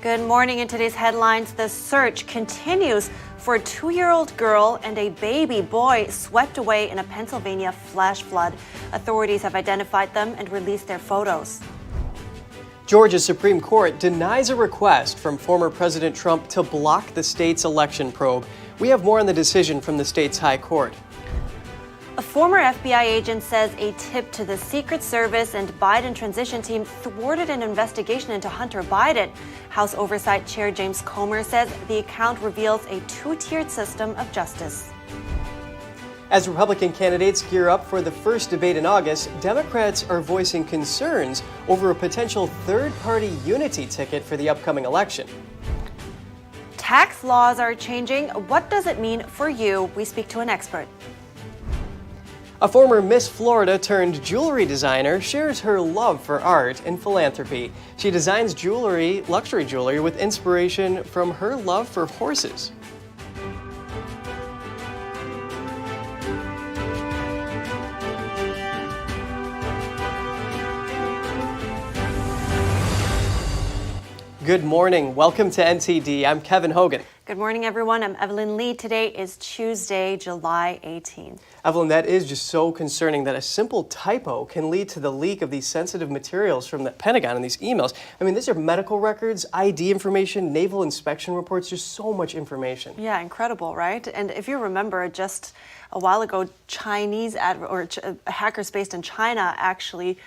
Good morning. In today's headlines, the search continues for a 2-year-old girl and a baby boy swept away in a Pennsylvania flash flood. Authorities have identified them and released their photos. Georgia's Supreme Court denies a request from former President Trump to block the state's election probe. We have more on the decision from the state's high court. A former FBI agent says a tip to the Secret Service and Biden transition team thwarted an investigation into Hunter Biden. House Oversight Chair James Comer says the account reveals a two-tiered system of justice. As Republican candidates gear up for the first debate in August, Democrats are voicing concerns over a potential third-party unity ticket for the upcoming election. Tax laws are changing. What does it mean for you? We speak to an expert. A former Miss Florida turned jewelry designer shares her love for art and philanthropy. She designs jewelry, luxury jewelry, with inspiration from her love for horses. Good morning. Welcome to NTD. I'm Kevin Hogan. Good morning, everyone. I'm Evelyn Lee. Today is Tuesday, July 18th. Evelyn, that is just so concerning that a simple typo can lead to the leak of these sensitive materials from the Pentagon and these emails. I mean, these are medical records, ID information, naval inspection reports, just so much information. Yeah, incredible, right? And if you remember, just a while ago, hackers based in China actually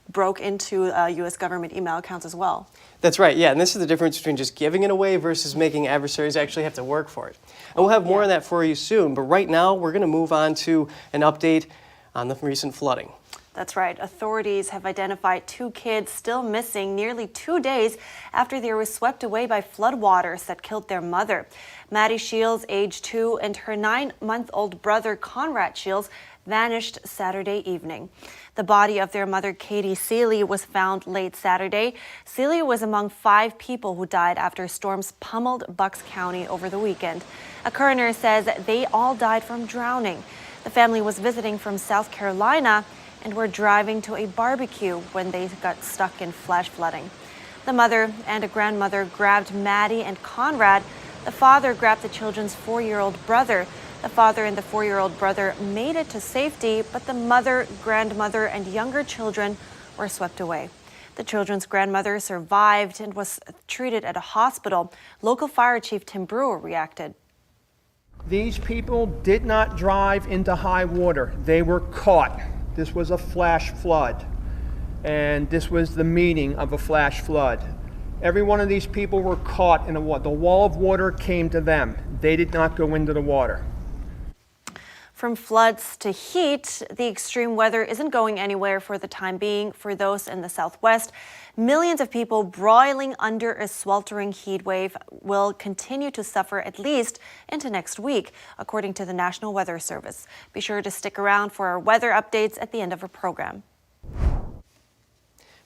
broke into U.S. government email accounts as well. That's right, yeah, and this is the difference between just giving it away versus making adversaries actually have to work for it. And we'll have more on that for you soon, but right now we're going to move on to an update on the recent flooding. That's right. Authorities have identified 2 kids still missing nearly 2 days after they were swept away by floodwaters that killed their mother. Maddie Shields, age 2, and her 9-month-old brother Conrad Shields vanished Saturday evening. The body of their mother, Katie Seeley, was found late Saturday. Seeley was among 5 people who died after storms pummeled Bucks County over the weekend. A coroner says they all died from drowning. The family was visiting from South Carolina and were driving to a barbecue when they got stuck in flash flooding. The mother and a grandmother grabbed Maddie and Conrad. The father grabbed the children's 4-year-old brother. The father and the 4-year-old brother made it to safety, but the mother, grandmother, and younger children were swept away. The children's grandmother survived and was treated at a hospital. Local Fire Chief Tim Brewer reacted. These people did not drive into high water. They were caught. This was a flash flood, and this was the meaning of a flash flood. Every one of these people were caught in the wall of water came to them. They did not go into the water. From floods to heat, the extreme weather isn't going anywhere for the time being for those in the Southwest. Millions of people broiling under a sweltering heat wave will continue to suffer at least into next week, according to the National Weather Service. Be sure to stick around for our weather updates at the end of our program.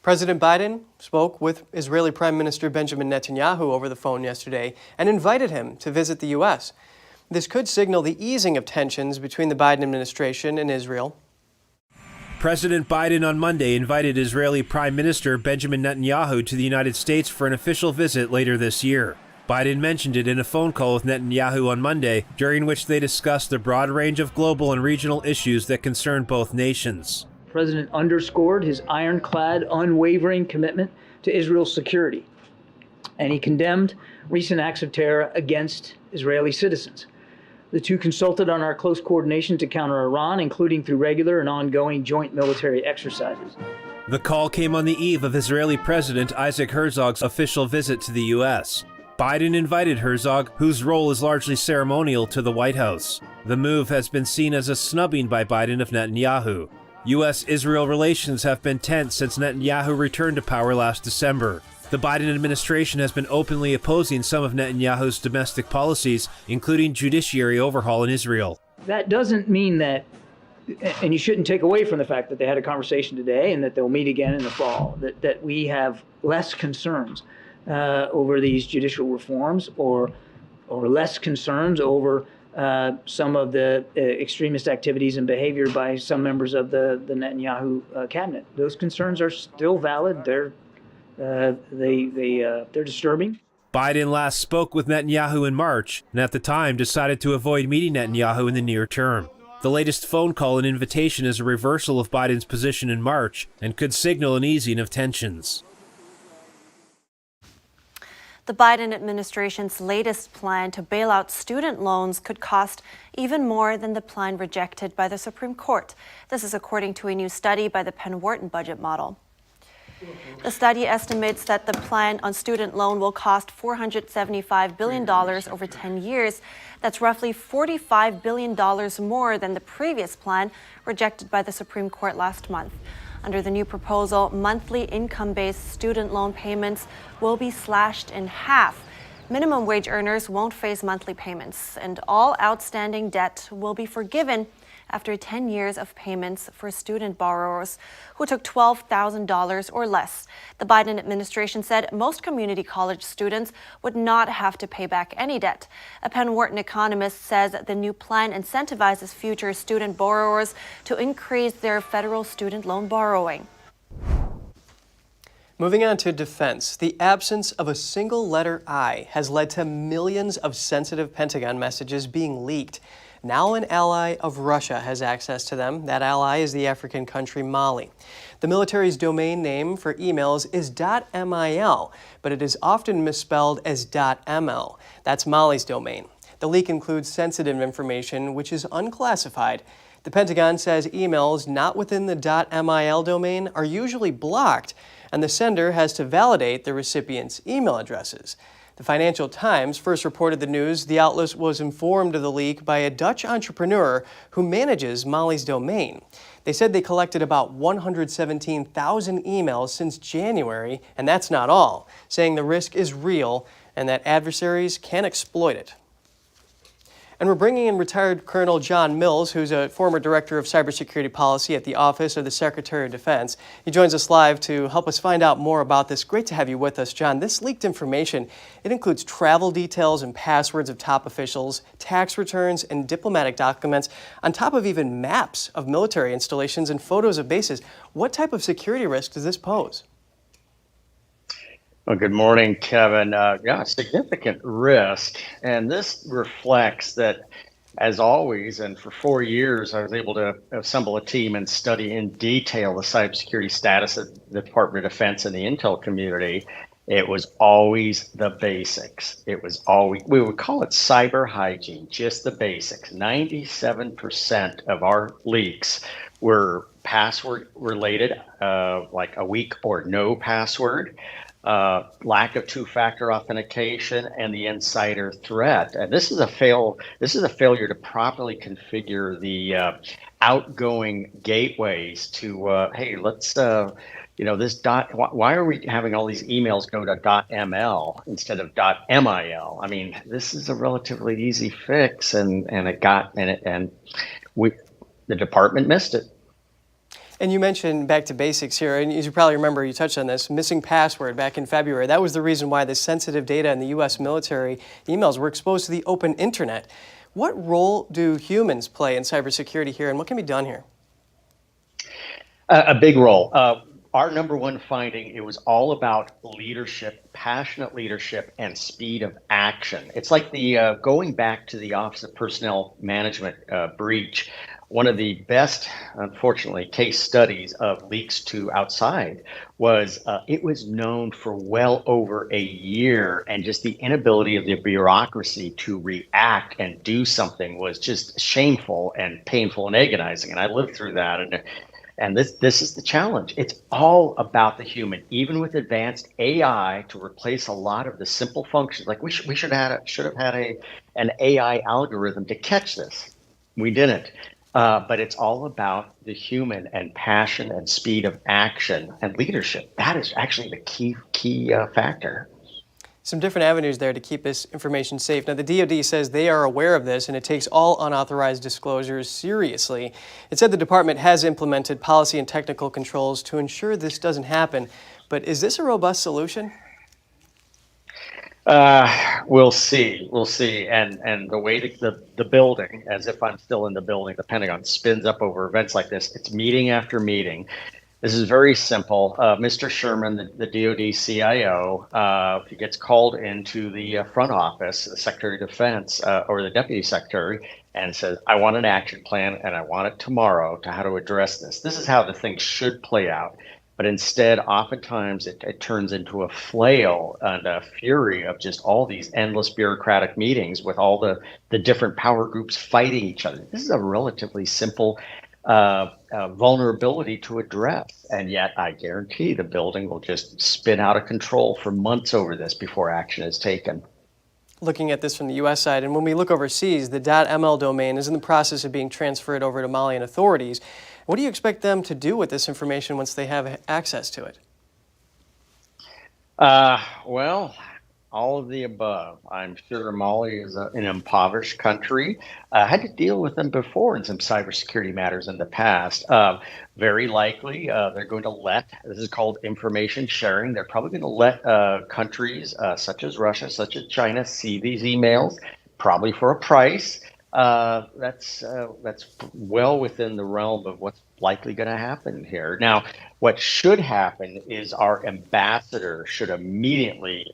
President Biden spoke with Israeli Prime Minister Benjamin Netanyahu over the phone yesterday and invited him to visit the U.S. This could signal the easing of tensions between the Biden administration and Israel. President Biden on Monday invited Israeli Prime Minister Benjamin Netanyahu to the United States for an official visit later this year. Biden mentioned it in a phone call with Netanyahu on Monday, during which they discussed the broad range of global and regional issues that concern both nations. The president underscored his ironclad, unwavering commitment to Israel's security, and he condemned recent acts of terror against Israeli citizens. The two consulted on our close coordination to counter Iran, including through regular and ongoing joint military exercises. The call came on the eve of Israeli President Isaac Herzog's official visit to the U.S. Biden invited Herzog, whose role is largely ceremonial, to the White House. The move has been seen as a snubbing by Biden of Netanyahu. U.S.-Israel relations have been tense since Netanyahu returned to power last December. The Biden administration has been openly opposing some of Netanyahu's domestic policies, including judiciary overhaul in Israel. That doesn't mean that, and you shouldn't take away from the fact that they had a conversation today and that they'll meet again in the fall, that we have less concerns over these judicial reforms or less concerns over some of the extremist activities and behavior by some members of the Netanyahu cabinet. Those concerns are still valid. They're disturbing. Biden last spoke with Netanyahu in March, and at the time decided to avoid meeting Netanyahu in the near term. The latest phone call and invitation is a reversal of Biden's position in March and could signal an easing of tensions. The Biden administration's latest plan to bail out student loans could cost even more than the plan rejected by the Supreme Court. This is according to a new study by the Penn Wharton budget model. The study estimates that the plan on student loan will cost $475 billion over 10 years. That's roughly $45 billion more than the previous plan rejected by the Supreme Court last month. Under the new proposal, monthly income-based student loan payments will be slashed in half. Minimum wage earners won't face monthly payments, and all outstanding debt will be forgiven after 10 years of payments for student borrowers who took $12,000 or less. The Biden administration said most community college students would not have to pay back any debt. A Penn Wharton economist says the new plan incentivizes future student borrowers to increase their federal student loan borrowing. Moving on to defense, the absence of a single letter I has led to millions of sensitive Pentagon messages being leaked. Now an ally of Russia has access to them. That ally is the African country Mali. The military's domain name for emails is .mil, but it is often misspelled as .ml. That's Mali's domain. The leak includes sensitive information, which is unclassified. The Pentagon says emails not within the .mil domain are usually blocked, and the sender has to validate the recipient's email addresses. The Financial Times first reported the news. The outlet was informed of the leak by a Dutch entrepreneur who manages Mali's domain. They said they collected about 117,000 emails since January, and that's not all, saying the risk is real and that adversaries can exploit it. And we're bringing in retired Colonel John Mills, who's a former director of cybersecurity policy at the Office of the Secretary of Defense. He joins us live to help us find out more about this. Great to have you with us, John. This leaked information, it includes travel details and passwords of top officials, tax returns, and diplomatic documents, on top of even maps of military installations and photos of bases. What type of security risk does this pose? Well, good morning, Kevin. Significant risk. And this reflects that, as always, and for 4 years, I was able to assemble a team and study in detail the cybersecurity status of the Department of Defense and the intel community. It was always the basics. It was always, we would call it cyber hygiene, just the basics. 97% of our leaks were password related, like a weak or no password. Lack of two-factor authentication, and the insider threat. And this is a failure to properly configure the outgoing gateways to hey, let's this why are we having all these emails go to .ml instead of .mil? I mean, this is a relatively easy fix, and the department missed it. And you mentioned back to basics here, and as you probably remember, you touched on this, missing password back in February. That was the reason why the sensitive data in the U.S. military emails were exposed to the open internet. What role do humans play in cybersecurity here, and what can be done here? A big role. Our number one finding, it was all about leadership, passionate leadership, and speed of action. It's like the going back to the Office of Personnel Management breach. One of the best, unfortunately, case studies of leaks to outside was it was known for well over a year, and just the inability of the bureaucracy to react and do something was just shameful and painful and agonizing. And I lived through that. And this is the challenge. It's all about the human. Even with advanced AI to replace a lot of the simple functions, like we should have had an AI algorithm to catch this. We didn't. But it's all about the human and passion and speed of action and leadership. That is actually the key factor. Some different avenues there to keep this information safe. Now, the DoD says they are aware of this and it takes all unauthorized disclosures seriously. It said the department has implemented policy and technical controls to ensure this doesn't happen. But is this a robust solution? We'll see. And the way the building, as if I'm still in the building, the Pentagon spins up over events like this. It's meeting after meeting. This is very simple. Mr. Sherman, the DoD CIO, he gets called into the front office, the Secretary of Defense or the Deputy Secretary, and says, I want an action plan and I want it tomorrow to how to address this. This is how the thing should play out. But instead, oftentimes it turns into a flail and a fury of just all these endless bureaucratic meetings with all the different power groups fighting each other. This is a relatively simple vulnerability to address. And yet I guarantee the building will just spin out of control for months over this before action is taken. Looking at this from the U.S. side, and when we look overseas, the .ml domain is in the process of being transferred over to Malian authorities. What do you expect them to do with this information once they have access to it? Well, all of the above. I'm sure Mali is an impoverished country. I had to deal with them before in some cybersecurity matters in the past. Very likely, they're going to let, this is called information sharing, they're probably going to let countries such as Russia, such as China, see these emails, probably for a price. That's well within the realm of what's likely going to happen here. Now, what should happen is our ambassador should immediately,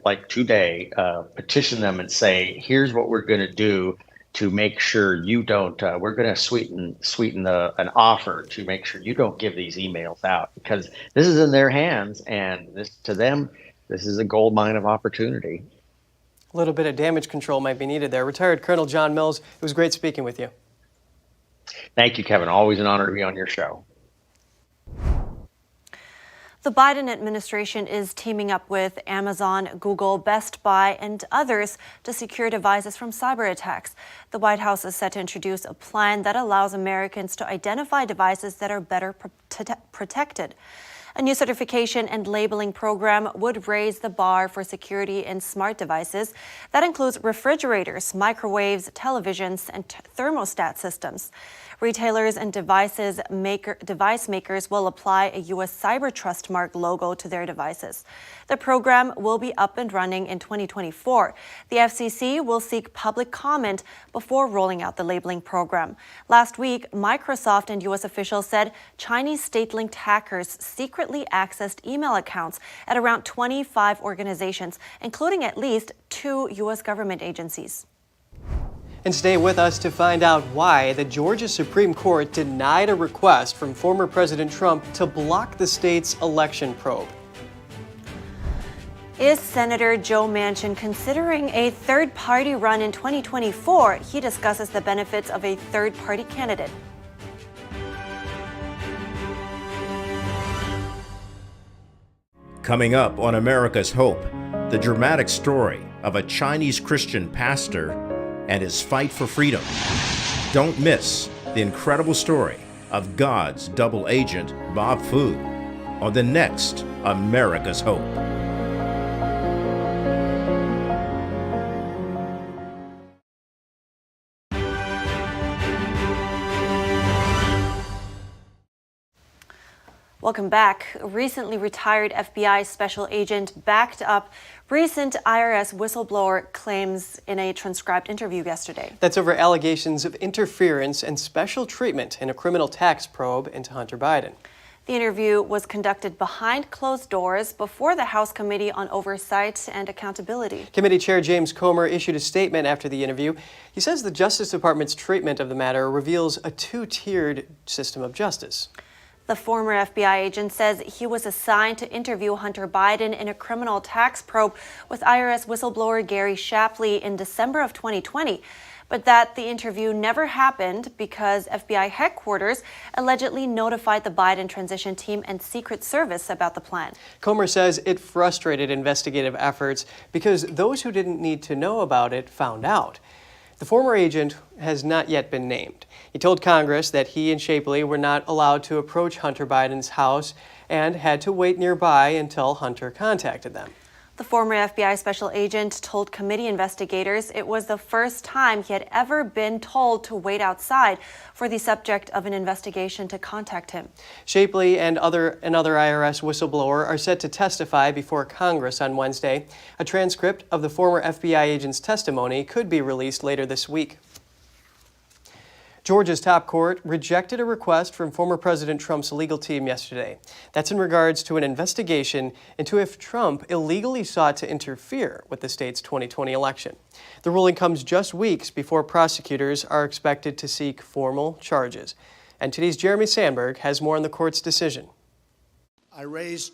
like today, petition them and say, here's what we're going to do to make sure you don't, we're going to sweeten an offer to make sure you don't give these emails out, because this is in their hands, and this, to them, this is a gold mine of opportunity. A little bit of damage control might be needed there. Retired Colonel John Mills, it was great speaking with you. Thank you, Kevin. Always an honor to be on your show. The Biden administration is teaming up with Amazon, Google, Best Buy, and others to secure devices from cyber attacks. The White House is set to introduce a plan that allows Americans to identify devices that are better protected. A new certification and labeling program would raise the bar for security in smart devices. That includes refrigerators, microwaves, televisions, and thermostat systems. Retailers and device makers will apply a U.S. Cyber Trust Mark logo to their devices. The program will be up and running in 2024. The FCC will seek public comment before rolling out the labeling program. Last week, Microsoft and U.S. officials said Chinese state-linked hackers secretly accessed email accounts at around 25 organizations, including at least 2 U.S. government agencies. And stay with us to find out why the Georgia Supreme Court denied a request from former President Trump to block the state's election probe. Is Senator Joe Manchin considering a third-party run in 2024? He discusses the benefits of a third-party candidate. Coming up on America's Hope, the dramatic story of a Chinese Christian pastor and his fight for freedom. Don't miss the incredible story of God's double agent, Bob Fu, on the next America's Hope. Welcome back. Recently retired FBI special agent backed up recent IRS whistleblower claims in a transcribed interview yesterday. That's over allegations of interference and special treatment in a criminal tax probe into Hunter Biden. The interview was conducted behind closed doors before the House Committee on Oversight and Accountability. Committee Chair James Comer issued a statement after the interview. He says the Justice Department's treatment of the matter reveals a two-tiered system of justice. The former FBI agent says he was assigned to interview Hunter Biden in a criminal tax probe with IRS whistleblower Gary Shapley in December of 2020, but that the interview never happened because FBI headquarters allegedly notified the Biden transition team and Secret Service about the plan. Comer says it frustrated investigative efforts because those who didn't need to know about it found out. The former agent has not yet been named. He told Congress that he and Shapley were not allowed to approach Hunter Biden's house and had to wait nearby until Hunter contacted them. The former FBI special agent told committee investigators it was the first time he had ever been told to wait outside for the subject of an investigation to contact him. Shapley and another IRS whistleblower are set to testify before Congress on Wednesday. A transcript of the former FBI agent's testimony could be released later this week. Georgia's top court rejected a request from former President Trump's legal team yesterday. That's in regards to an investigation into if Trump illegally sought to interfere with the state's 2020 election. The ruling comes just weeks before prosecutors are expected to seek formal charges. NTD's Jeremy Sandberg has more on the court's decision.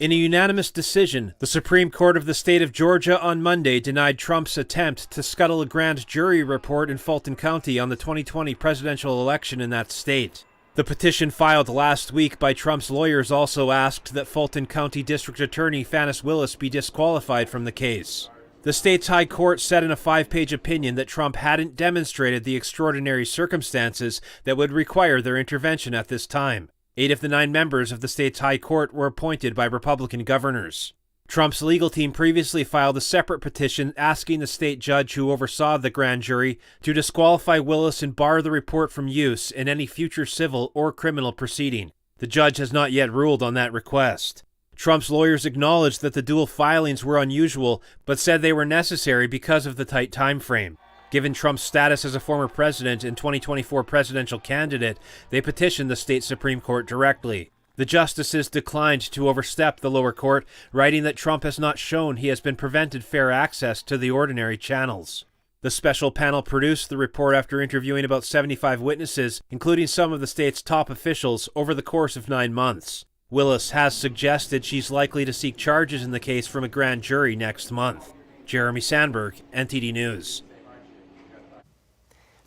In a unanimous decision, the Supreme Court of the state of Georgia on Monday denied Trump's attempt to scuttle a grand jury report in Fulton County on the 2020 presidential election in that state. The petition filed last week by Trump's lawyers also asked that Fulton County District Attorney Fannis Willis be disqualified from the case. The state's high court said in a 5-page opinion that Trump hadn't demonstrated the extraordinary circumstances that would require their intervention at this time. 8 of the 9 members of the state's high court were appointed by Republican governors. Trump's legal team previously filed a separate petition asking the state judge who oversaw the grand jury to disqualify Willis and bar the report from use in any future civil or criminal proceeding. The judge has not yet ruled on that request. Trump's lawyers acknowledged that the dual filings were unusual, but said they were necessary because of the tight time frame. Given Trump's status as a former president and 2024 presidential candidate, they petitioned the state Supreme Court directly. The justices declined to overstep the lower court, writing that Trump has not shown he has been prevented fair access to the ordinary channels. The special panel produced the report after interviewing about 75 witnesses, including some of the state's top officials, over the course of 9 months. Willis has suggested she's likely to seek charges in the case from a grand jury next month. Jeremy Sandberg, NTD News.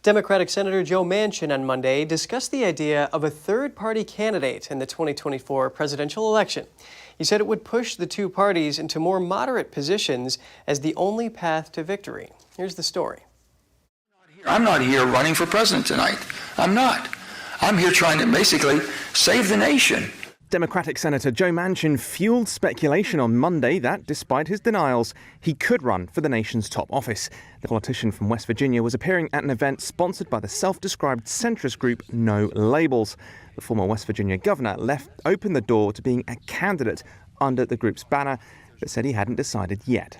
Democratic Senator Joe Manchin on Monday discussed the idea of a third-party candidate in the 2024 presidential election. He said it would push the two parties into more moderate positions as the only path to victory. Here's the story. I'm not here running for president tonight. I'm not. I'm here trying to basically save the nation. Democratic Senator Joe Manchin fueled speculation on Monday that, despite his denials, he could run for the nation's top office. The politician from West Virginia was appearing at an event sponsored by the self-described centrist group No Labels. The former West Virginia governor left open the door to being a candidate under the group's banner, but said he hadn't decided yet.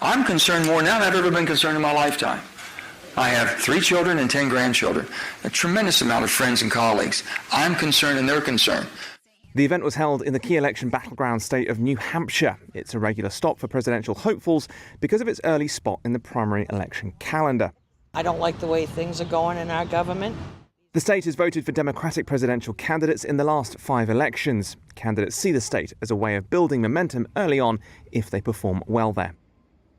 I'm concerned more now than I've ever been concerned in my lifetime. I have 3 children and 10 grandchildren, a tremendous amount of friends and colleagues. I'm concerned and they're concerned. The event was held in the key election battleground state of New Hampshire. It's a regular stop for presidential hopefuls because of its early spot in the primary election calendar. I don't like the way things are going in our government. The state has voted for Democratic presidential candidates in the last 5 elections. Candidates see the state as a way of building momentum early on if they perform well there.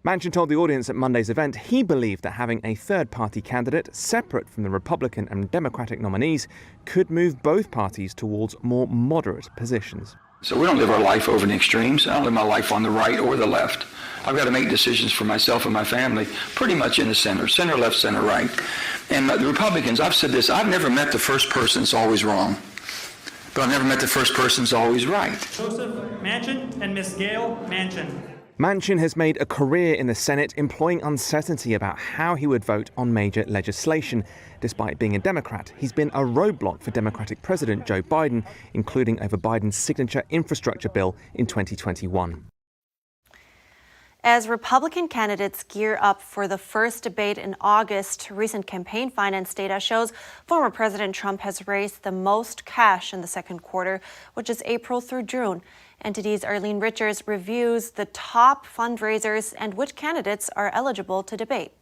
Manchin told the audience at Monday's event he believed that having a third-party candidate separate from the Republican and Democratic nominees could move both parties towards more moderate positions. So we don't live our life over in the extremes. I don't live my life on the right or the left. I've got to make decisions for myself and my family pretty much in the center, center left, center right. And the Republicans, I've said this, I've never met the first person that's always wrong, but I've never met the first person that's always right. Joseph Manchin and Miss Gail Manchin. Manchin has made a career in the Senate, employing uncertainty about how he would vote on major legislation. Despite being a Democrat, he's been a roadblock for Democratic President Joe Biden, including over Biden's signature infrastructure bill in 2021. As Republican candidates gear up for the first debate in August, recent campaign finance data shows former President Trump has raised the most cash in the second quarter, which is April through June. NTD's Arlene Richards reviews the top fundraisers and which candidates are eligible to debate.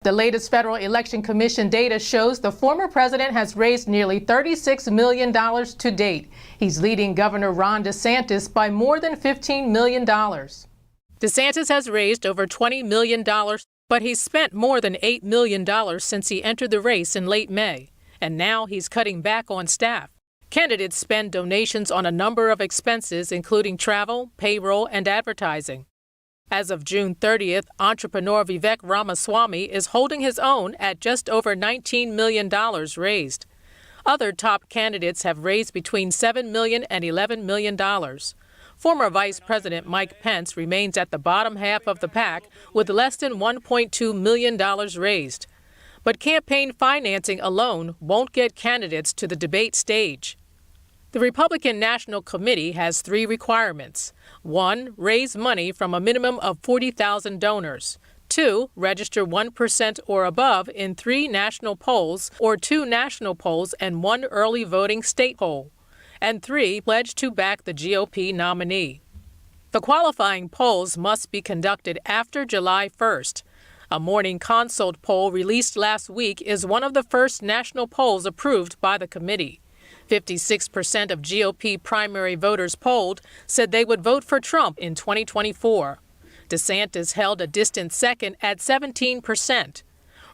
The latest Federal Election Commission data shows the former president has raised nearly $36 million to date. He's leading Governor Ron DeSantis by more than $15 million. DeSantis has raised over $20 million, but he's spent more than $8 million since he entered the race in late May. And now he's cutting back on staff. Candidates spend donations on a number of expenses, including travel, payroll, and advertising. As of June 30th, entrepreneur Vivek Ramaswamy is holding his own at just over $19 million raised. Other top candidates have raised between $7 million and $11 million. Former Vice President Mike Pence remains at the bottom half of the pack with less than $1.2 million raised. But campaign financing alone won't get candidates to the debate stage. The Republican National Committee has 3 requirements. 1, raise money from a minimum of 40,000 donors. 2. Register 1% or above in 3 national polls or 2 national polls and 1 early voting state poll. And 3. Pledge to back the GOP nominee. The qualifying polls must be conducted after July 1st. A Morning Consult poll released last week is one of the first national polls approved by the committee. 56% of GOP primary voters polled said they would vote for Trump in 2024. DeSantis held a distant second at 17%.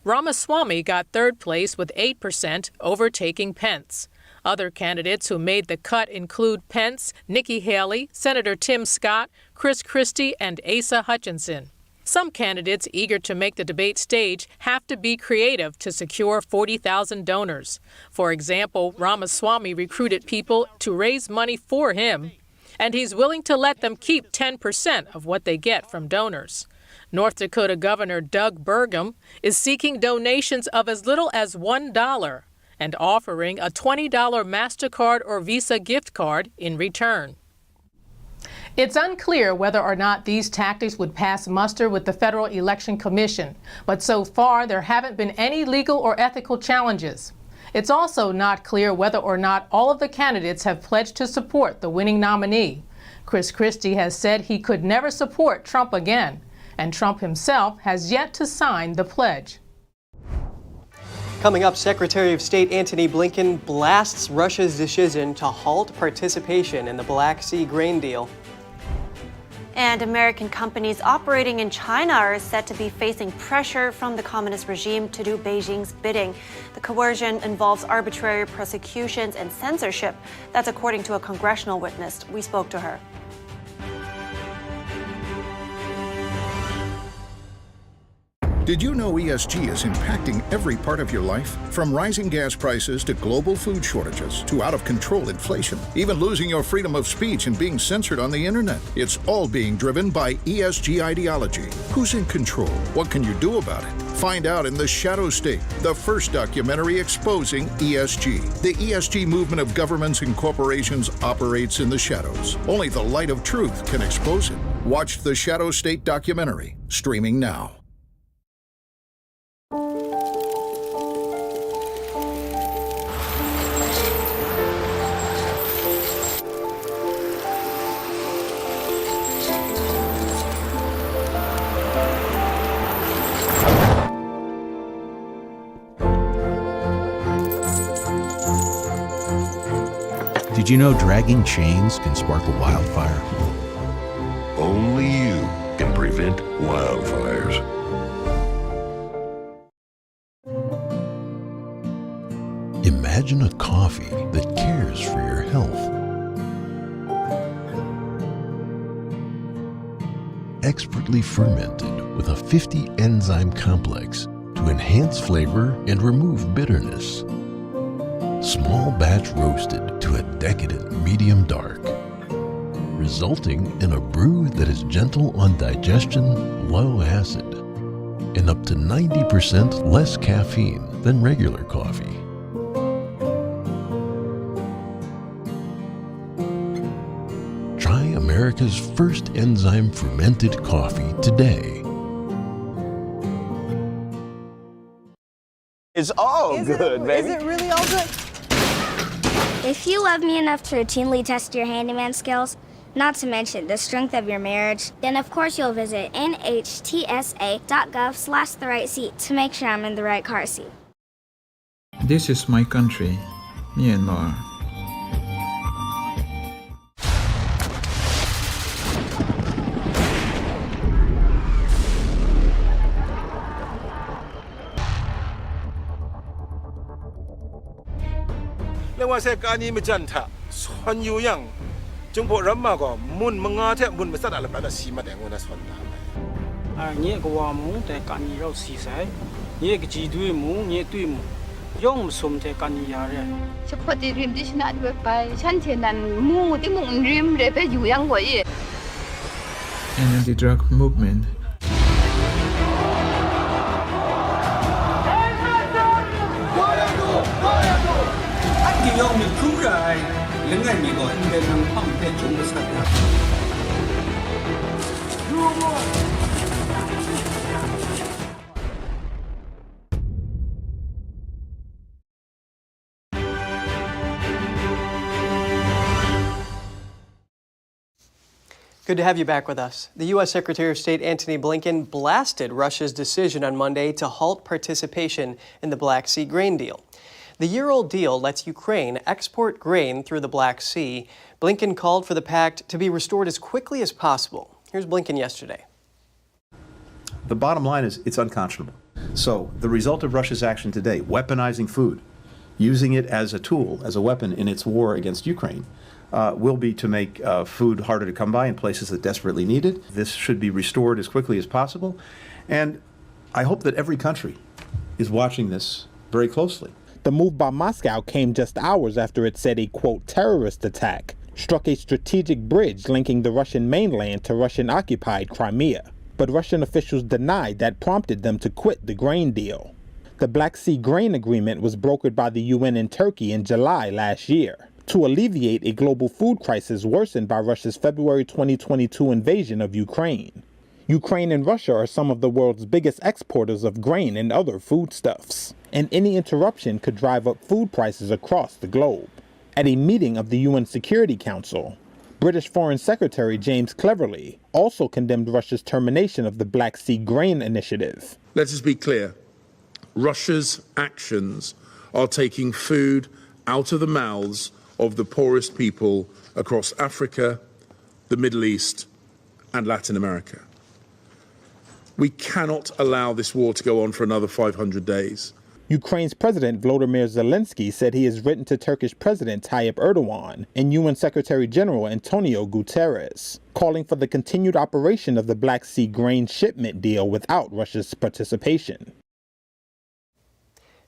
Ramaswamy got third place with 8%, overtaking Pence. Other candidates who made the cut include Pence, Nikki Haley, Senator Tim Scott, Chris Christie, and Asa Hutchinson. Some candidates eager to make the debate stage have to be creative to secure 40,000 donors. For example, Ramaswamy recruited people to raise money for him, and he's willing to let them keep 10% of what they get from donors. North Dakota Governor Doug Burgum is seeking donations of as little as $1 and offering a $20 MasterCard or Visa gift card in return. It's unclear whether or not these tactics would pass muster with the Federal Election Commission, but so far there haven't been any legal or ethical challenges. It's also not clear whether or not all of the candidates have pledged to support the winning nominee. Chris Christie has said he could never support Trump again, and Trump himself has yet to sign the pledge. Coming up, Secretary of State Antony Blinken blasts Russia's decision to halt participation in the Black Sea grain deal. And American companies operating in China are said to be facing pressure from the communist regime to do Beijing's bidding. The coercion involves arbitrary prosecutions and censorship. That's according to a congressional witness. We spoke to her. Did you know ESG is impacting every part of your life? From rising gas prices to global food shortages to out-of-control inflation, even losing your freedom of speech and being censored on the internet. It's all being driven by ESG ideology. Who's in control? What can you do about it? Find out in The Shadow State, the first documentary exposing ESG. The ESG movement of governments and corporations operates in the shadows. Only the light of truth can expose it. Watch The Shadow State documentary, streaming now. Did you know dragging chains can spark a wildfire? Only you can prevent wildfires. Imagine a coffee that cares for your health. Expertly fermented with a 50 enzyme complex to enhance flavor and remove bitterness. Small batch roasted to a decadent medium dark, resulting in a brew that is gentle on digestion, low acid, and up to 90% less caffeine than regular coffee. Try America's first enzyme fermented coffee today. It's all good, baby. Is it really all good? If you love me enough to routinely test your handyman skills, not to mention the strength of your marriage, then of course you'll visit nhtsa.gov/therightseat to make sure I'm in the right car seat. This is my country, Myanmar. Lewat kani majanta, Shen Yun Jumbo Ramago, Moon Mangate, Moon Messad Alabama, Sima, and Wona Sonda. Nye Guamu, the Kani Road Seaside, Nye Gidu Moon, Nye Dumu, Yom Sum te Kani Yare. Support the dream dish not work by Shantian and Moon, the Moon dream, Rebe, you young boy. Anti-drug movement. Yung mình cứu rồi, những ngày mình gọi anh đến năm phong để chúng nó sạch. Good to have you back with us. The U.S. Secretary of State Antony Blinken blasted Russia's decision on Monday to halt participation in the Black Sea grain deal. The year-old deal lets Ukraine export grain through the Black Sea. Blinken called for the pact to be restored as quickly as possible. Here's Blinken yesterday. The bottom line is it's unconscionable. So the result of Russia's action today, weaponizing food, using it as a tool, as a weapon in its war against Ukraine, will be to make food harder to come by in places that desperately need it. This should be restored as quickly as possible. And I hope that every country is watching this very closely. The move by Moscow came just hours after it said a, quote, terrorist attack struck a strategic bridge linking the Russian mainland to Russian-occupied Crimea. But Russian officials denied that prompted them to quit the grain deal. The Black Sea grain agreement was brokered by the UN in Turkey in July last year to alleviate a global food crisis worsened by Russia's February 2022 invasion of Ukraine. Ukraine and Russia are some of the world's biggest exporters of grain and other foodstuffs, and any interruption could drive up food prices across the globe. At a meeting of the UN Security Council, British Foreign Secretary James Cleverly also condemned Russia's termination of the Black Sea Grain Initiative. Let us be clear. Russia's actions are taking food out of the mouths of the poorest people across Africa, the Middle East, and Latin America. We cannot allow this war to go on for another 500 days. Ukraine's President Volodymyr Zelensky said he has written to Turkish President Tayyip Erdogan and UN Secretary General Antonio Guterres, calling for the continued operation of the Black Sea grain shipment deal without Russia's participation.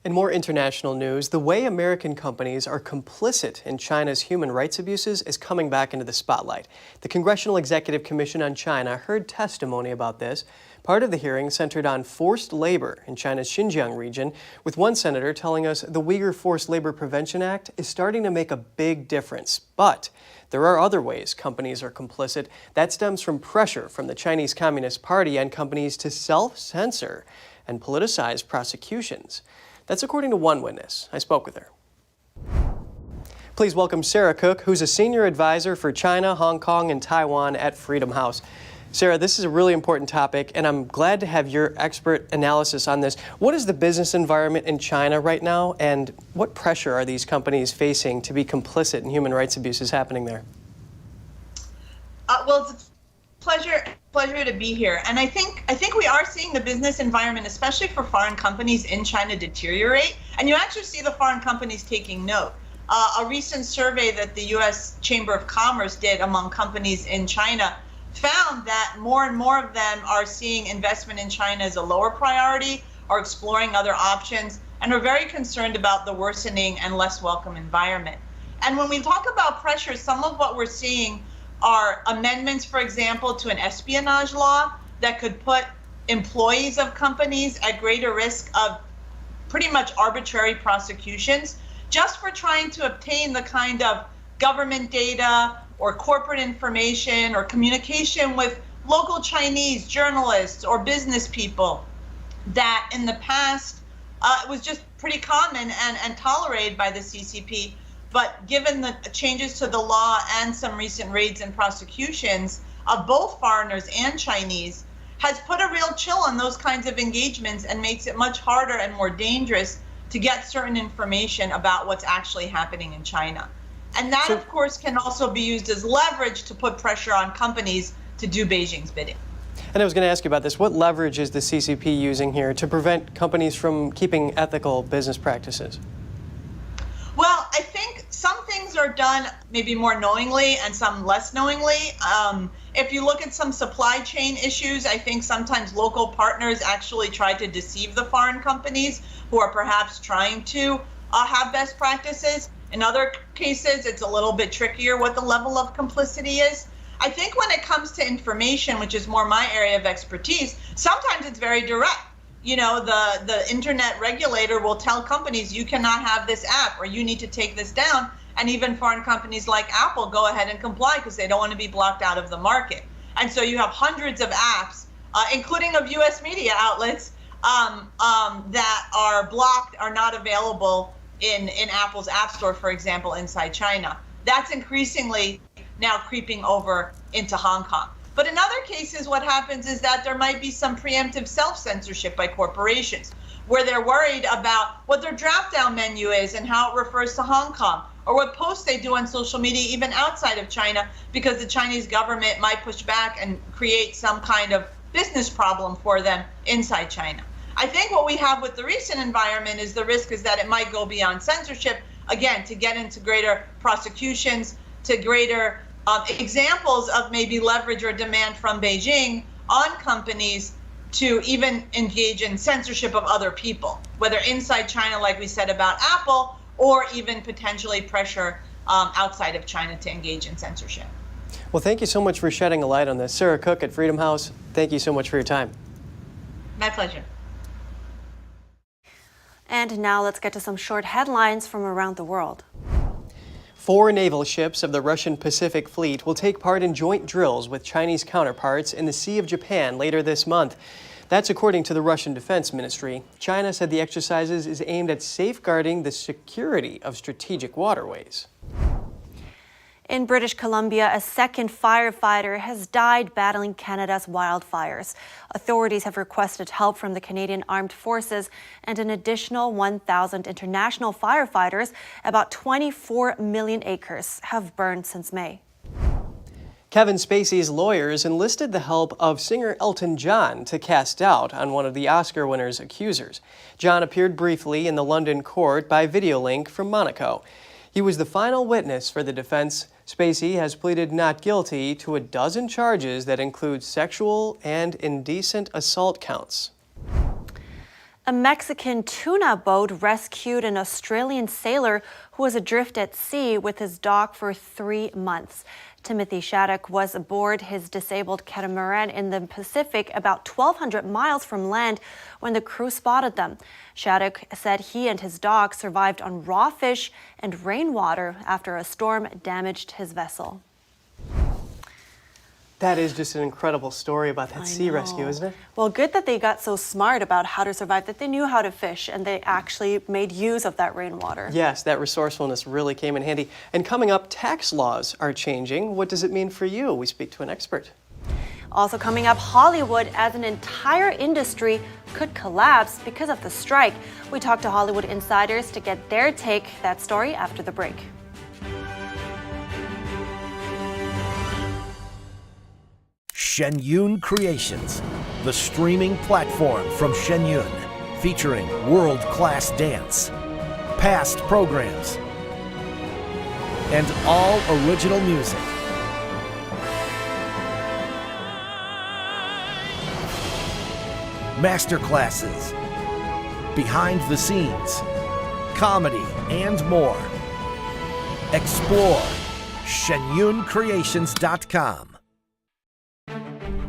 In more international news, the way American companies are complicit in China's human rights abuses is coming back into the spotlight. The Congressional Executive Commission on China heard testimony about this. Part of the hearing centered on forced labor in China's Xinjiang region, with one senator telling us the Uyghur Forced Labor Prevention Act is starting to make a big difference. But there are other ways companies are complicit. That stems from pressure from the Chinese Communist Party on companies to self-censor and politicize prosecutions. That's according to one witness. I spoke with her. Please welcome Sarah Cook, who's a senior advisor for China, Hong Kong, and Taiwan at Freedom House. Sarah, this is a really important topic, and I'm glad to have your expert analysis on this. What is the business environment in China right now, and what pressure are these companies facing to be complicit in human rights abuses happening there? Well, it's a pleasure to be here. And I think we are seeing the business environment, especially for foreign companies in China, deteriorate. And you actually see the foreign companies taking note. A recent survey that the U.S. Chamber of Commerce did among companies in China found that more and more of them are seeing investment in China as a lower priority, are exploring other options, and are very concerned about the worsening and less welcome environment. And when we talk about pressure, some of what we're seeing are amendments, for example, to an espionage law that could put employees of companies at greater risk of pretty much arbitrary prosecutions just for trying to obtain the kind of government data or corporate information or communication with local Chinese journalists or business people that in the past was just pretty common and tolerated by the CCP. But given the changes to the law and some recent raids and prosecutions of both foreigners and Chinese, has put a real chill on those kinds of engagements and makes it much harder and more dangerous to get certain information about what's actually happening in China. And that, of course, can also be used as leverage to put pressure on companies to do Beijing's bidding. And I was going to ask you about this. What leverage is the CCP using here to prevent companies from keeping ethical business practices? Well, I think some things are done maybe more knowingly and some less knowingly. If you look at some supply chain issues, I think sometimes local partners actually try to deceive the foreign companies who are perhaps trying to have best practices. In other cases, it's a little bit trickier what the level of complicity is. I think when it comes to information, which is more my area of expertise, sometimes it's very direct. You know, the internet regulator will tell companies, you cannot have this app or you need to take this down. And even foreign companies like Apple go ahead and comply because they don't want to be blocked out of the market. And so you have hundreds of apps, including of US media outlets, that are blocked, are not available in Apple's App Store, for example, inside China. That's increasingly now creeping over into Hong Kong. But in other cases, what happens is that there might be some preemptive self-censorship by corporations, where they're worried about what their drop-down menu is and how it refers to Hong Kong, or what posts they do on social media, even outside of China, because the Chinese government might push back and create some kind of business problem for them inside China. I think what we have with the recent environment is the risk is that it might go beyond censorship, again, to get into greater prosecutions, to greater examples of maybe leverage or demand from Beijing on companies to even engage in censorship of other people, whether inside China, like we said about Apple, or even potentially pressure outside of China to engage in censorship. Well, thank you so much for shedding a light on this. Sarah Cook at Freedom House, thank you so much for your time. My pleasure. And now let's get to some short headlines from around the world. 4 naval ships of the Russian Pacific Fleet will take part in joint drills with Chinese counterparts in the Sea of Japan later this month. That's according to the Russian Defense Ministry. China said the exercises is aimed at safeguarding the security of strategic waterways. In British Columbia, a second firefighter has died battling Canada's wildfires. Authorities have requested help from the Canadian Armed Forces and an additional 1,000 international firefighters. About 24 million acres have burned since May. Kevin Spacey's lawyers enlisted the help of singer Elton John to cast doubt on one of the Oscar winner's accusers. John appeared briefly in the London court by video link from Monaco. He was the final witness for the defense. Spacey has pleaded not guilty to a dozen charges that include sexual and indecent assault counts. A Mexican tuna boat rescued an Australian sailor who was adrift at sea with his dog for 3 months. Timothy Shattuck was aboard his disabled catamaran in the Pacific about 1,200 miles from land when the crew spotted them. Shattuck said he and his dog survived on raw fish and rainwater after a storm damaged his vessel. That is just an incredible story about that sea rescue, isn't it? Well, good that they got so smart about how to survive, that they knew how to fish and they actually made use of that rainwater. Yes, that resourcefulness really came in handy. And coming up, tax laws are changing. What does it mean for you? We speak to an expert. Also coming up, Hollywood as an entire industry could collapse because of the strike. We talked to Hollywood insiders to get their take. That story after the break. Shen Yun Creations, the streaming platform from Shen Yun, featuring world-class dance, past programs, and all original music. Masterclasses, behind the scenes, comedy, and more. Explore shenyuncreations.com.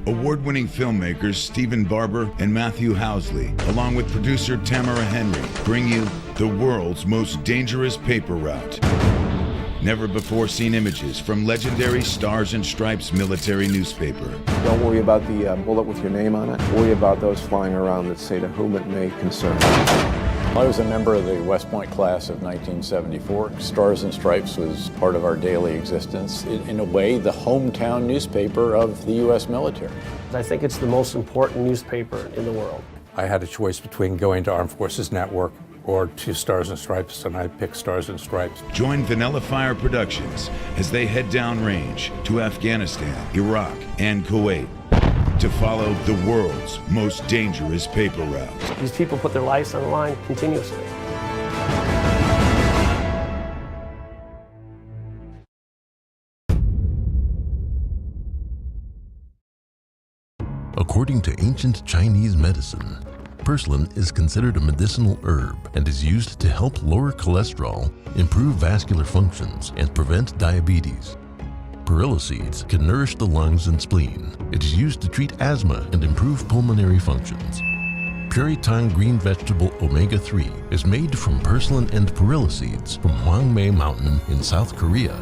Award-winning filmmakers Stephen Barber and Matthew Housley, along with producer Tamara Henry, bring you the world's most dangerous paper route. Never-before-seen images from legendary Stars and Stripes military newspaper. Don't worry about the bullet with your name on it. Worry about those flying around that say to whom it may concern. I was a member of the West Point class of 1974. Stars and Stripes was part of our daily existence. In a way, the hometown newspaper of the U.S. military. I think it's the most important newspaper in the world. I had a choice between going to Armed Forces Network or to Stars and Stripes, and I picked Stars and Stripes. Join Vanilla Fire Productions as they head downrange to Afghanistan, Iraq, and Kuwait to follow the world's most dangerous paper route. These people put their lives on the line continuously. According to ancient Chinese medicine, purslane is considered a medicinal herb and is used to help lower cholesterol, improve vascular functions, and prevent diabetes. Perilla seeds can nourish the lungs and spleen. It is used to treat asthma and improve pulmonary functions. Puritang green vegetable omega-3 is made from purslane and perilla seeds from Hwangmae Mountain in South Korea.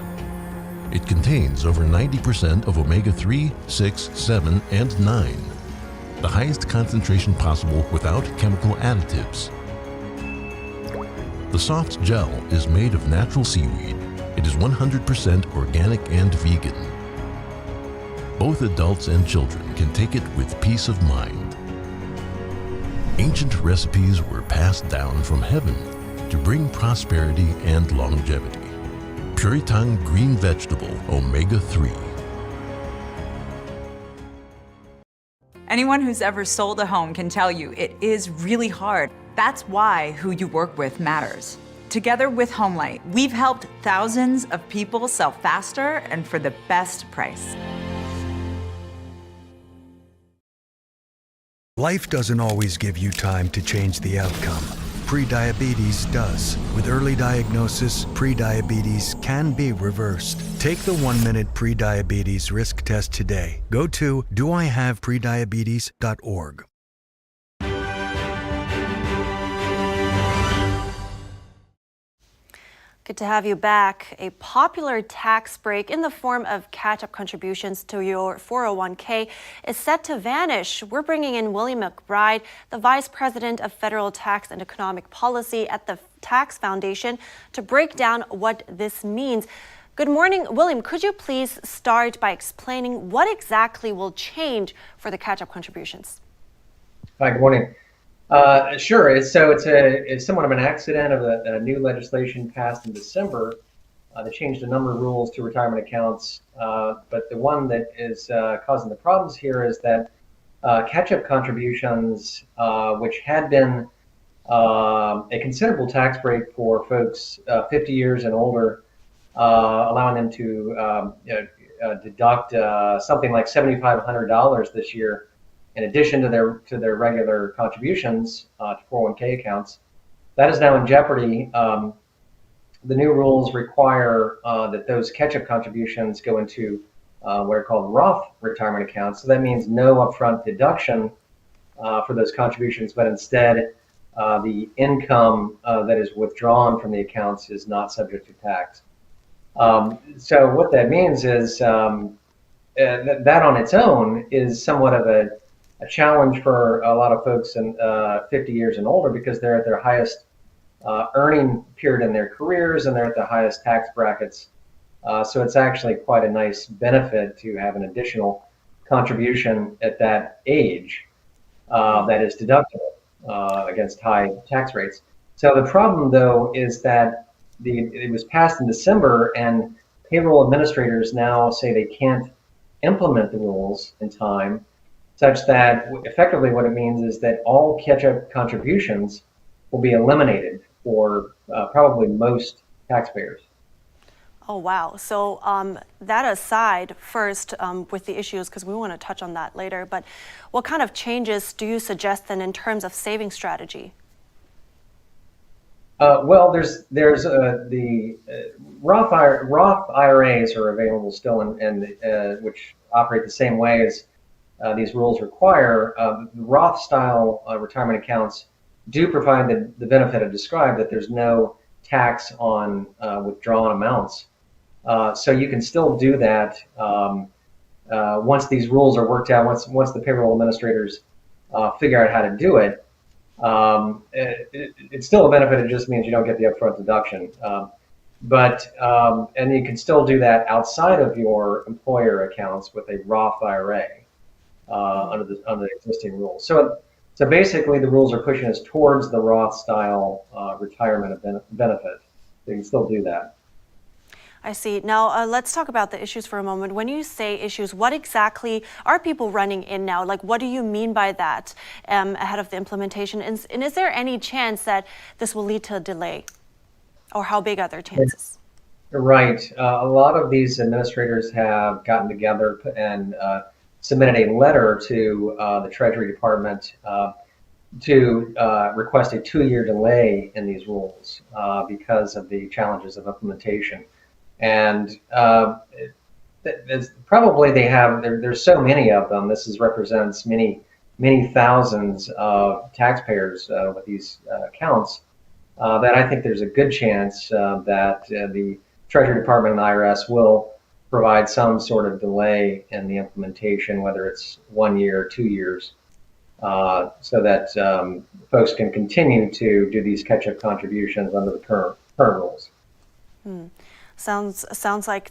It contains over 90% of omega-3, 6, 7, and 9. The highest concentration possible without chemical additives. The soft gel is made of natural seaweed It is 100% organic and vegan. Both adults and children can take it with peace of mind. Ancient recipes were passed down from heaven to bring prosperity and longevity. Puritang green vegetable omega-3. Anyone who's ever sold a home can tell you it is really hard. That's why who you work with matters. Together with HomeLight, we've helped thousands of people sell faster and for the best price. Life doesn't always give you time to change the outcome. Prediabetes does. With early diagnosis, prediabetes can be reversed. Take the 1-minute prediabetes risk test today. Go to doihaveprediabetes.org. Good to have you back. A popular tax break in the form of catch-up contributions to your 401k is set to vanish. We're bringing in William McBride, the Vice President of Federal Tax and Economic Policy at the Tax Foundation, to break down what this means. Good morning, William. Could you please start by explaining what exactly will change for the catch-up contributions? Hi, good morning. Sure. It's somewhat of an accident of the new legislation passed in December. They changed a number of rules to retirement accounts, but the one that is causing the problems here is that catch-up contributions, which had been a considerable tax break for folks 50 years and older, allowing them to deduct something like $7,500 this year, in addition to their regular contributions to 401k accounts. That is now in jeopardy. The new rules require that those catch-up contributions go into what are called Roth retirement accounts. So that means no upfront deduction for those contributions, but instead the income that is withdrawn from the accounts is not subject to tax. So what that means is that on its own is somewhat of a challenge for a lot of folks in 50 years and older, because they're at their highest earning period in their careers and they're at the highest tax brackets. So it's actually quite a nice benefit to have an additional contribution at that age that is deductible against high tax rates. So the problem, though, is that it was passed in December, and payroll administrators now say they can't implement the rules in time, such that effectively what it means is that all catch-up contributions will be eliminated for probably most taxpayers. Oh, wow. So that aside, first, with the issues, because we want to touch on that later, but what kind of changes do you suggest then in terms of saving strategy? Well, there's the Roth IRAs are available still, and which operate the same way as these rules require. Roth-style retirement accounts do provide the benefit I described, that there's no tax on withdrawn amounts. So you can still do that once these rules are worked out, once the payroll administrators figure out how to do it. It's still a benefit. It just means you don't get the upfront deduction. And you can still do that outside of your employer accounts with a Roth IRA under the existing rules. So basically, the rules are pushing us towards the Roth style retirement benefit. So you can still do that. I see. Now, let's talk about the issues for a moment. When you say issues, what exactly are people running in now? Like, what do you mean by that ahead of the implementation? And is there any chance that this will lead to a delay? Or how big are their chances? Right. A lot of these administrators have gotten together and submitted a letter to the Treasury Department to request a 2-year delay in these rules because of the challenges of implementation. And probably there's so many of them. This represents many thousands of taxpayers with these accounts that I think there's a good chance that the Treasury Department and the IRS will provide some sort of delay in the implementation, whether it's 1 year or 2 years, so that folks can continue to do these catch-up contributions under the current rules. Sounds like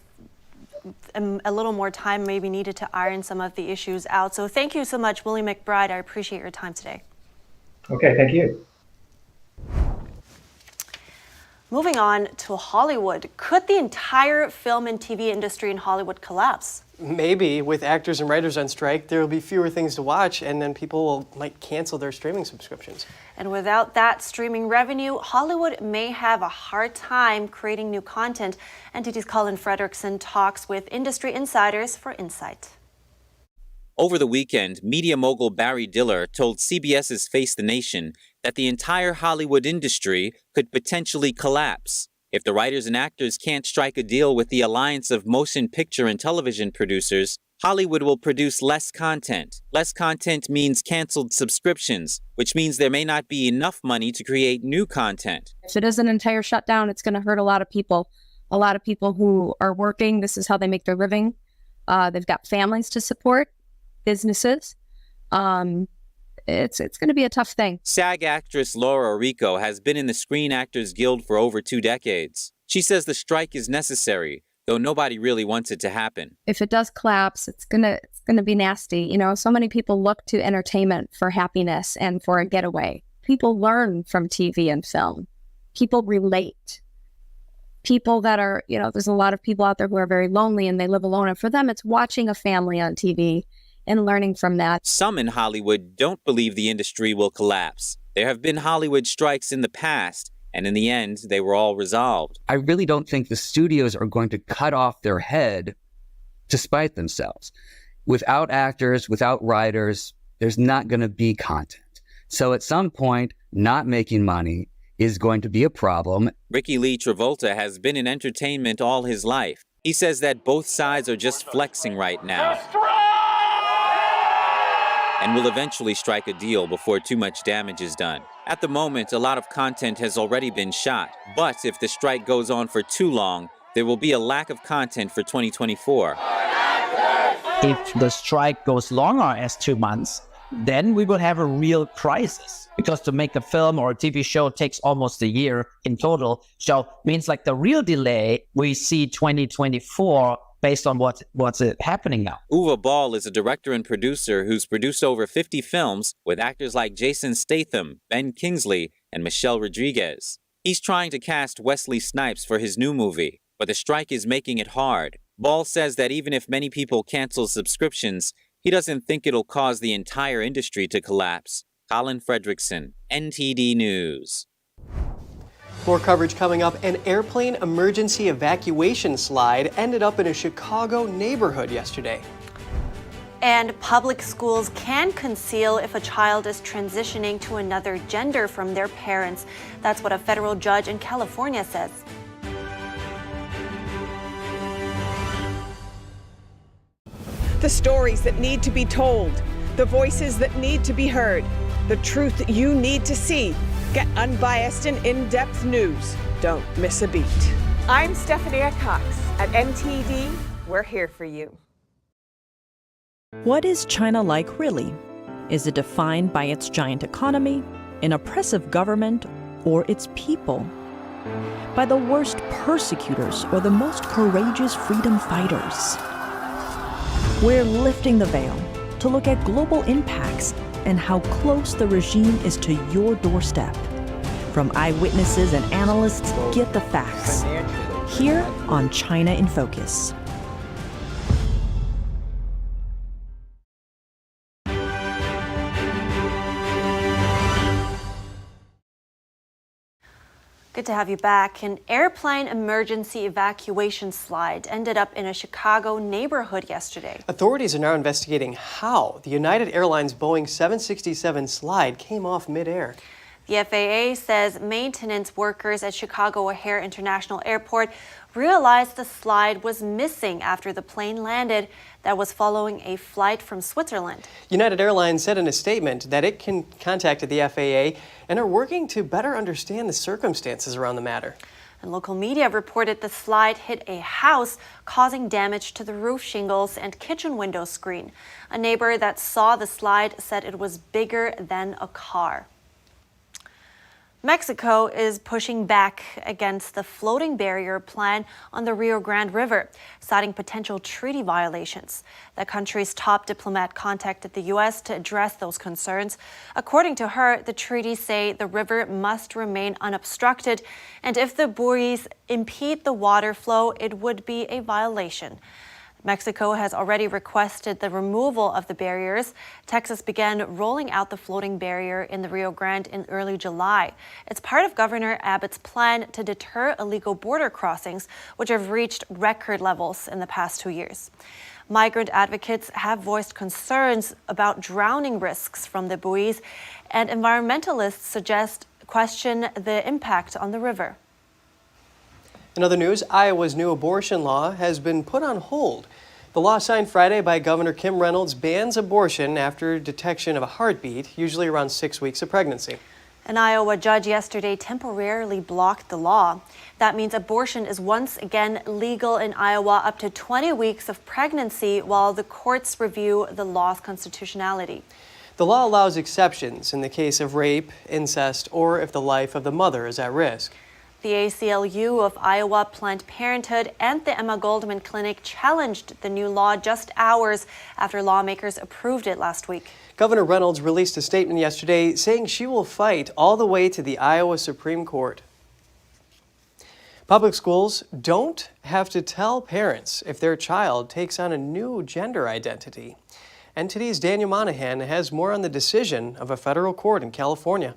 a little more time may be needed to iron some of the issues out. So thank you so much, Willie McBride. I appreciate your time today. Okay, thank you. Moving on to Hollywood. Could the entire film and TV industry in Hollywood collapse? Maybe. With actors and writers on strike, there will be fewer things to watch, and then people might cancel their streaming subscriptions. And without that streaming revenue, Hollywood may have a hard time creating new content. NTD's Colin Fredrickson talks with industry insiders for insight. Over the weekend, media mogul Barry Diller told CBS's Face the Nation that the entire Hollywood industry could potentially collapse. If the writers and actors can't strike a deal with the Alliance of Motion Picture and Television Producers, Hollywood will produce less content. Less content means canceled subscriptions, which means there may not be enough money to create new content. If it is an entire shutdown, it's going to hurt a lot of people. A lot of people who are working, this is how they make their living. They've got families to support, businesses. It's going to be a tough thing. SAG actress Laura Rico has been in the Screen Actors Guild for over 2 decades. She says the strike is necessary, though nobody really wants it to happen. If it does collapse, it's gonna be nasty. You know, so many people look to entertainment for happiness and for a getaway. People learn from TV and film. People relate. People that are, you know, there's a lot of people out there who are very lonely and they live alone. And for them, it's watching a family on TV and learning from that. Some in Hollywood don't believe the industry will collapse. There have been Hollywood strikes in the past, and in the end, they were all resolved. I really don't think the studios are going to cut off their head to spite themselves. Without actors, without writers, there's not going to be content. So at some point, not making money is going to be a problem. Ricky Lee Travolta has been in entertainment all his life. He says that both sides are just flexing right now, and will eventually strike a deal before too much damage is done. At the moment, a lot of content has already been shot, but if the strike goes on for too long, there will be a lack of content for 2024. If the strike goes longer as 2 months, then we will have a real crisis. Because to make a film or a TV show takes almost a year in total. So means like the real delay, we see 2024 based on what's happening now. Uwe Ball is a director and producer who's produced over 50 films with actors like Jason Statham, Ben Kingsley, and Michelle Rodriguez. He's trying to cast Wesley Snipes for his new movie, but the strike is making it hard. Ball says that even if many people cancel subscriptions, he doesn't think it'll cause the entire industry to collapse. Colin Fredrickson, NTD News. More coverage coming up. An airplane emergency evacuation slide ended up in a Chicago neighborhood yesterday. And public schools can conceal if a child is transitioning to another gender from their parents. That's what a federal judge in California says. The stories that need to be told, the voices that need to be heard, the truth that you need to see. Get unbiased and in-depth news. Don't miss a beat. I'm Stephanie Cox. At NTD, we're here for you. What is China like really? Is it defined by its giant economy, an oppressive government, or its people? By the worst persecutors or the most courageous freedom fighters? We're lifting the veil to look at global impacts and how close the regime is to your doorstep. From eyewitnesses and analysts, get the facts. Here on China in Focus. Good to have you back. An airplane emergency evacuation slide ended up in a Chicago neighborhood yesterday. Authorities are now investigating how the United Airlines Boeing 767 slide came off midair. The FAA says maintenance workers at Chicago O'Hare International Airport realized the slide was missing after the plane landed that was following a flight from Switzerland. United Airlines said in a statement that it contacted the FAA and are working to better understand the circumstances around the matter. And local media reported the slide hit a house, causing damage to the roof shingles and kitchen window screen. A neighbor that saw the slide said it was bigger than a car. Mexico is pushing back against the floating barrier plan on the Rio Grande River, citing potential treaty violations. The country's top diplomat contacted the U.S. to address those concerns. According to her, the treaties say the river must remain unobstructed, and if the buoys impede the water flow, it would be a violation. Mexico has already requested the removal of the barriers. Texas began rolling out the floating barrier in the Rio Grande in early July. It's part of Governor Abbott's plan to deter illegal border crossings, which have reached record levels in the past 2 years. Migrant advocates have voiced concerns about drowning risks from the buoys, and environmentalists question the impact on the river. In other news, Iowa's new abortion law has been put on hold. The law signed Friday by Governor Kim Reynolds bans abortion after detection of a heartbeat, usually around 6 weeks of pregnancy. An Iowa judge yesterday temporarily blocked the law. That means abortion is once again legal in Iowa up to 20 weeks of pregnancy while the courts review the law's constitutionality. The law allows exceptions in the case of rape, incest, or if the life of the mother is at risk. The ACLU of Iowa, Planned Parenthood, and the Emma Goldman Clinic challenged the new law just hours after lawmakers approved it last week. Governor Reynolds released a statement yesterday saying she will fight all the way to the Iowa Supreme Court. Public schools don't have to tell parents if their child takes on a new gender identity. NTD's Daniel Monahan has more on the decision of a federal court in California.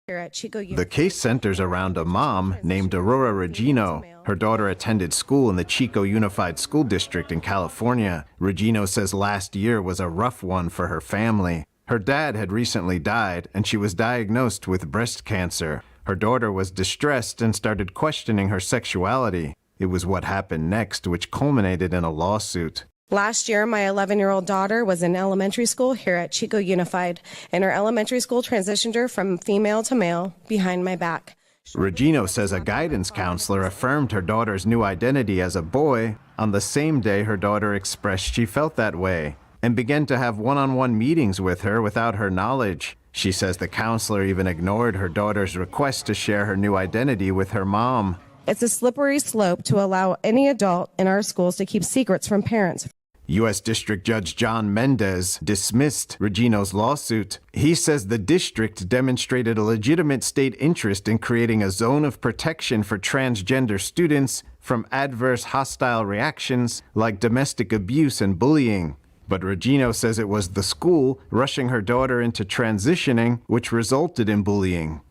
The case centers around a mom named Aurora Regino. Her daughter attended school in the Chico Unified School District in California. Regino says last year was a rough one for her family. Her dad had recently died, and she was diagnosed with breast cancer. Her daughter was distressed and started questioning her sexuality. It was what happened next, which culminated in a lawsuit. Last year, my 11-year-old daughter was in elementary school here at Chico Unified, and her elementary school transitioned her from female to male behind my back. Regino says a guidance counselor affirmed her daughter's new identity as a boy on the same day her daughter expressed she felt that way and began to have one-on-one meetings with her without her knowledge. She says the counselor even ignored her daughter's request to share her new identity with her mom. It's a slippery slope to allow any adult in our schools to keep secrets from parents. U.S. District Judge John Mendez dismissed Regino's lawsuit. He says the district demonstrated a legitimate state interest in creating a zone of protection for transgender students from adverse hostile reactions like domestic abuse and bullying. But Regino says it was the school rushing her daughter into transitioning which resulted in bullying.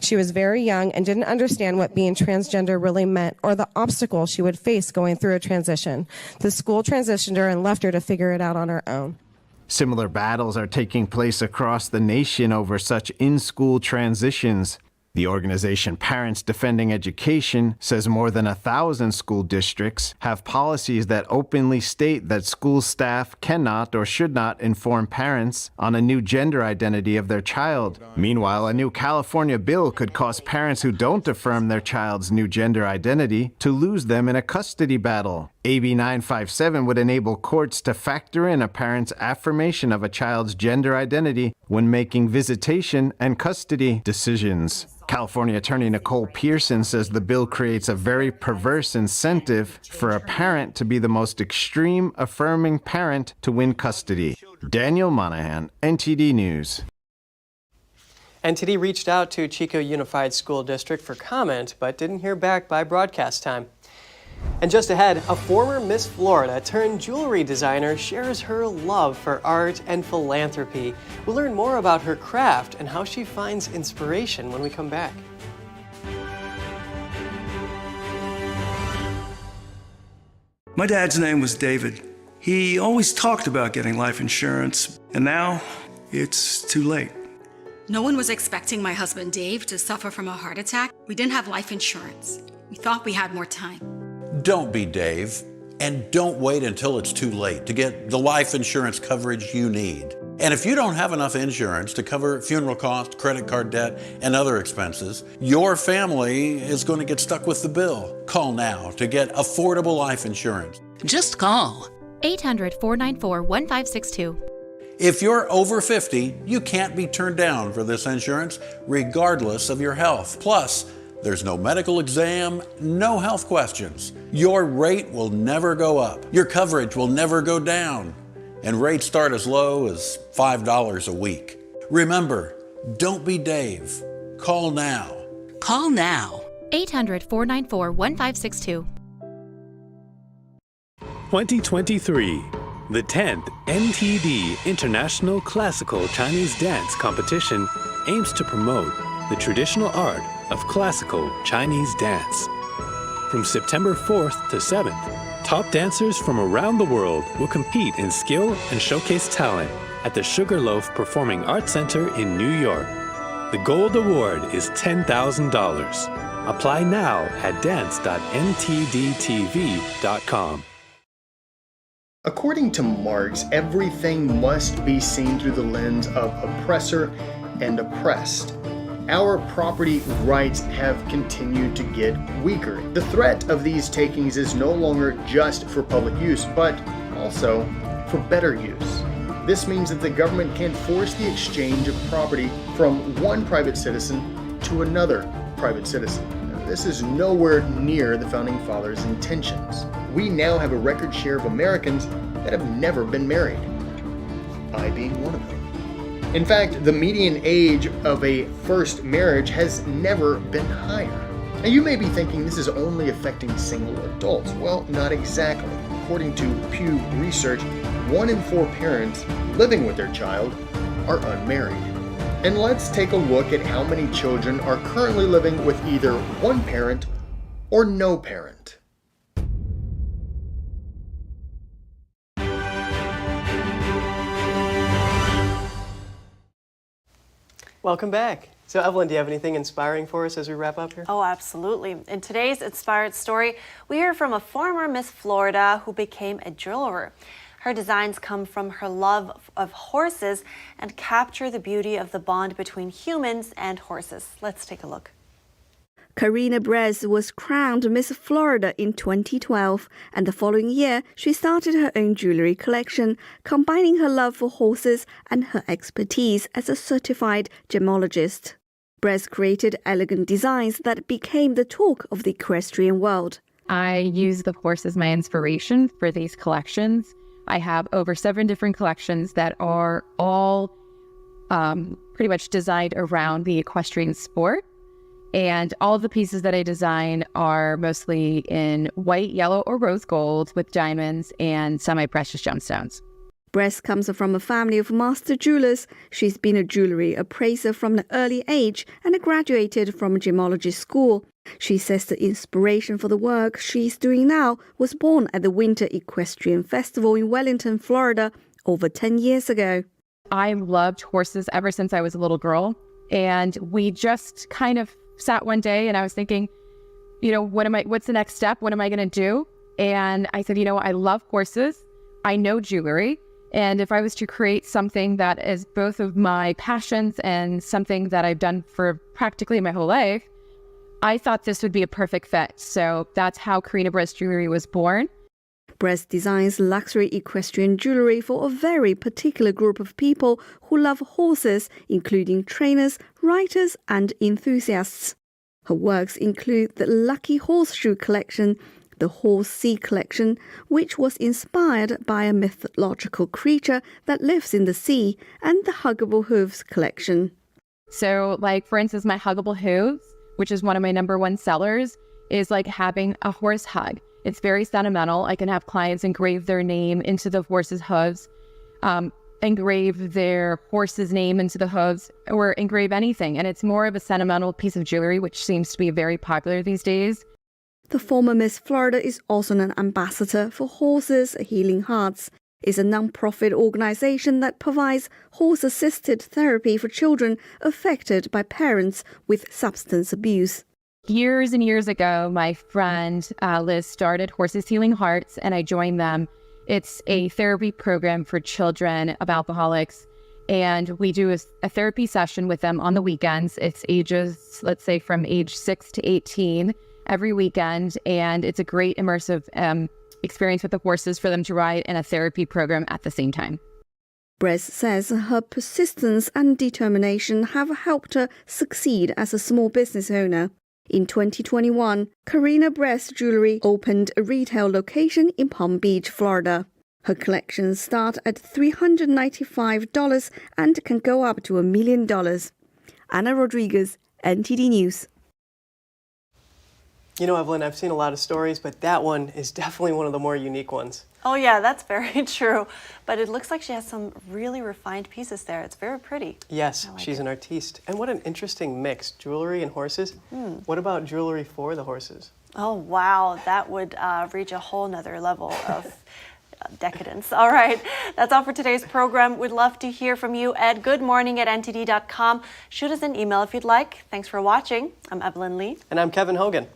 She was very young and didn't understand what being transgender really meant or the obstacles she would face going through a transition. The school transitioned her and left her to figure it out on her own. Similar battles are taking place across the nation over such in-school transitions. The organization Parents Defending Education says more than 1,000 school districts have policies that openly state that school staff cannot or should not inform parents on a new gender identity of their child. Meanwhile, a new California bill could cause parents who don't affirm their child's new gender identity to lose them in a custody battle. AB 957 would enable courts to factor in a parent's affirmation of a child's gender identity when making visitation and custody decisions. California Attorney Nicole Pearson says the bill creates a very perverse incentive for a parent to be the most extreme affirming parent to win custody. Daniel Monahan, NTD News. NTD reached out to Chico Unified School District for comment, but didn't hear back by broadcast time. And just ahead, a former Miss Florida turned jewelry designer shares her love for art and philanthropy. We'll learn more about her craft and how she finds inspiration when we come back. My dad's name was David. He always talked about getting life insurance, and now it's too late. No one was expecting my husband Dave to suffer from a heart attack. We didn't have life insurance. We thought we had more time. Don't be Dave, and don't wait until it's too late to get the life insurance coverage you need. And if you don't have enough insurance to cover funeral costs, credit card debt, and other expenses, your family is going to get stuck with the bill. Call now to get affordable life insurance. Just call 800-494-1562. If you're over 50, you can't be turned down for this insurance, regardless of your health. Plus, there's no medical exam, no health questions. Your rate will never go up. Your coverage will never go down. And rates start as low as $5 a week. Remember, don't be Dave. Call now. Call now. 800-494-1562. 2023, the 10th NTD International Classical Chinese Dance Competition aims to promote the traditional art of classical Chinese dance. From September 4th to 7th, top dancers from around the world will compete in skill and showcase talent at the Sugarloaf Performing Arts Center in New York. The gold award is $10,000. Apply now at dance.ntdtv.com. According to Marx, everything must be seen through the lens of oppressor and oppressed. Our property rights have continued to get weaker. The threat of these takings is no longer just for public use, but also for better use. This means that the government can force the exchange of property from one private citizen to another private citizen. This is nowhere near the Founding Fathers' intentions. We now have a record share of Americans that have never been married, I being one of them. In fact, the median age of a first marriage has never been higher. Now you may be thinking this is only affecting single adults. Well, not exactly. According to Pew Research, 1 in 4 parents living with their child are unmarried. And let's take a look at how many children are currently living with either one parent or no parent. Welcome back. So Evelyn, do you have anything inspiring for us as we wrap up here? Oh, absolutely. In today's inspired story, we hear from a former Miss Florida who became a jeweler. Her designs come from her love of horses and capture the beauty of the bond between humans and horses. Let's take a look. Karina Brez was crowned Miss Florida in 2012, and the following year she started her own jewelry collection, combining her love for horses and her expertise as a certified gemologist. Brez created elegant designs that became the talk of the equestrian world. I use the horse as my inspiration for these collections. I have over 7 different collections that are all pretty much designed around the equestrian sport. And all of the pieces that I design are mostly in white, yellow, or rose gold with diamonds and semi-precious gemstones. Brez comes from a family of master jewelers. She's been a jewelry appraiser from an early age and graduated from a gemology school. She says the inspiration for the work she's doing now was born at the Winter Equestrian Festival in Wellington, Florida, over 10 years ago. I loved horses ever since I was a little girl. And we just kind of sat one day and I was thinking, what's the next step? What am I going to do? And I said, I love horses. I know jewelry. And if I was to create something that is both of my passions and something that I've done for practically my whole life, I thought this would be a perfect fit. So that's how Karina Brez Jewelry was born. Brez designs luxury equestrian jewelry for a very particular group of people who love horses, including trainers, writers, and enthusiasts. Her works include the Lucky Horseshoe Collection, the Horse Sea Collection, which was inspired by a mythological creature that lives in the sea, and the Huggable Hooves Collection. So, for instance, my Huggable Hooves, which is one of my #1 sellers, is like having a horse hug. It's very sentimental. I can have clients engrave their name into the horse's hooves, engrave their horse's name into the hooves, or engrave anything. And it's more of a sentimental piece of jewelry, which seems to be very popular these days. The former Miss Florida is also an ambassador for Horses Healing Hearts. It's a non-profit organization that provides horse-assisted therapy for children affected by parents with substance abuse. Years and years ago, my friend Liz started Horses Healing Hearts, and I joined them. It's a therapy program for children of alcoholics, and we do a therapy session with them on the weekends. It's ages, let's say, from age 6 to 18 every weekend, and it's a great immersive experience with the horses for them to ride and a therapy program at the same time. Bress says her persistence and determination have helped her succeed as a small business owner. In 2021, Karina Bress Jewelry opened a retail location in Palm Beach, Florida. Her collections start at $395 and can go up to $1 million. Anna Rodriguez, NTD News. You know, Evelyn, I've seen a lot of stories, but that one is definitely one of the more unique ones. Oh yeah, that's very true. But it looks like she has some really refined pieces there. It's very pretty. Yes, she's an artiste. And what an interesting mix, jewelry and horses. What about jewelry for the horses? Oh wow, that would reach a whole nother level of decadence. All right, that's all for today's program. We'd love to hear from you at goodmorning@ntd.com. Shoot us an email if you'd like. Thanks for watching. I'm Evelyn Lee. And I'm Kevin Hogan.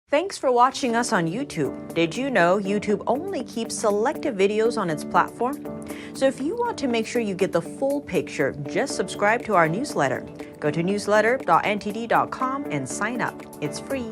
Thanks for watching us on YouTube. Did you know YouTube only keeps selected videos on its platform? So if you want to make sure you get the full picture, just subscribe to our newsletter. Go to newsletter.ntd.com and sign up. It's free.